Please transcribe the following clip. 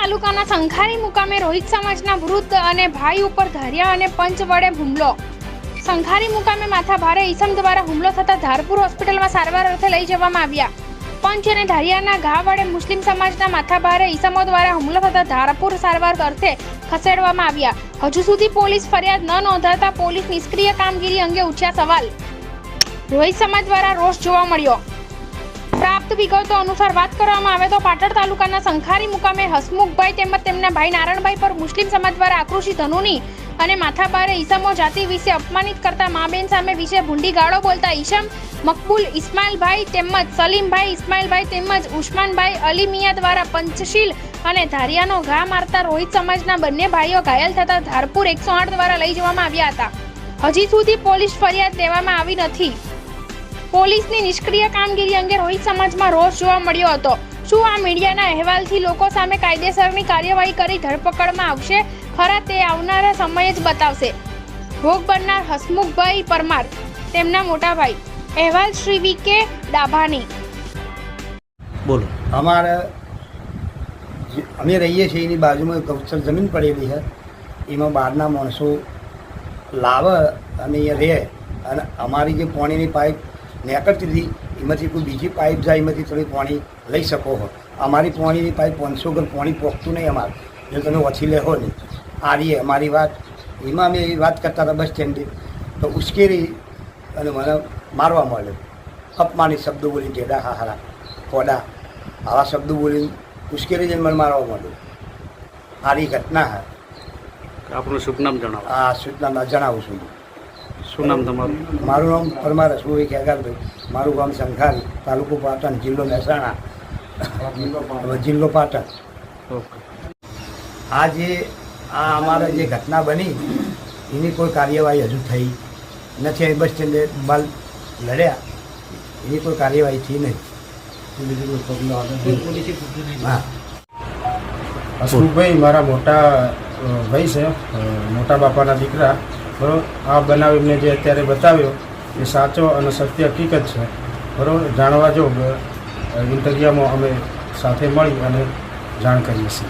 તાલુકાના સંખારી મુકામે રોહિત સમાજના વૃદ્ધ અને ભાઈ ઉપર ધારિયા અને પંચ વડે હુમલો। સંખારી મુકામે માથા ભારે ઈસમ દ્વારા હુમલો થતા ધારપુર હોસ્પિટલમાં સારવાર અર્થે લઈ જવામાં આવ્યા। પંચ અને ધારિયાના ઘા વડે મુસ્લિમ સમાજના માથા ભારે ઈસમો દ્વારા હુમલો થતા ધારપુર સારવાર અર્થે ખસેડવામાં આવ્યા। હજુ સુધી પોલીસ ફરિયાદ ન નોંધાતા પોલીસ નિષ્ક્રિય કામગીરી અંગે ઉઠ્યા સવાલ। રોહિત સમાજ દ્વારા રોષ જોવા મળ્યો। પ્રાપ્ત વિગતો અનુસાર વાત કરવામાં આવે તો પાટણ તાલુકાના સંખારી મુકામે હસમુખભાઈ તેમજ તેમના ભાઈ નારણભાઈ પર મુસ્લિમ સમાજ દ્વારા આક્રોશી ધનુની અને માથાભારે ઈસમો જાતિ વિશે અપમાનિત કરતા મા બેન સામે વિશે ભૂંડી ગાળો બોલતા ઈસમ મકબૂલ ઇસ્માઇલભાઈ તેમજ સલીમભાઈ ઇસ્માઇલભાઈ તેમજ ઉસ્માનભાઈ અલી મિયા દ્વારા પંચશીલ અને ધારિયાનો ઘા મારતા રોહિત સમાજના બંને ભાઈઓ ઘાયલ થતા ધારપુર 108 દ્વારા લઈ જવામાં આવ્યા હતા। હજી સુધી પોલીસ ફરિયાદ દેવામાં આવી નથી। પોલીસની નિષ્ક્રિય કામગીરી અંગે રોહિત સમાજમાં રોષ જોવા મળ્યો હતો। શું આ મીડિયાના અહેવાલથી લોકો સામે કાયદેસરની કાર્યવાહી કરી ધરપકડમાં આવશે ખરા તે આવનારા સમય જ બતાવશે। ભોગ બનનાર હસમુખભાઈ પરમાર તેમના મોટા ભાઈ। અહેવાલ શ્રી વી.કે. ડાભાની। બોલો। અમે રહીએ છીએ એની બાજુમાં ગૌચર જમીન પડેલી છે, એમાં બહારના માણસો લાવે અને એ રહે અને અમારી જે પાણીની પાઇપ નીકળતી હતી એમાંથી કોઈ બીજી પાઇપ જાય એમાંથી થોડી પાણી લઈ શકો છો। અમારી પાણીની પાઇપ 500 ઘર પાણી પહોંચતું નહીં અમારે, જો તમે ઓછી લેહો નહીં। આ રહીએ અમારી વાત, એમાં અમે એવી વાત કરતા હતા બસ સ્ટેન્ડે તો ઉશ્કેરી અને મને મારવા માંડ્યો। અપમાનિત શબ્દો બોલી ટેડા હારા કોડા આવા શબ્દો બોલીને ઉશ્કેરી જઈને મને મારવા માંડ્યો। આરી ઘટના છે। આપનું શુભ નામ જણાવો। આ સૂચના જણાવું છું। શું નામ તમારું? મારું નામ પરમાર હસમુખભાઈ ખેગારભાઈ, મારું ગામ સંખારી, તાલુકો પાટણ, જિલ્લો મહેસાણા, જિલ્લો પાટણ। ઓકે। આ અમારે જે ઘટના બની એની કોઈ કાર્યવાહી હજુ થઈ નથી। બસ સ્ટેન્ડે બાલ લડ્યા, એની કોઈ કાર્યવાહી થઈ નહીં। હા, હસમુખભાઈ મારા મોટા ભાઈ છે, મોટા બાપાના દીકરા, બરાબર। આ બનાવ એમને જે અત્યારે બતાવ્યો એ સાચો અને સત્ય હકીકત છે, બરાબર। જાણવા જો ઇન્ટરવ્યુમાં અમે સાથે મળી અને જાણ કરીએ છીએ।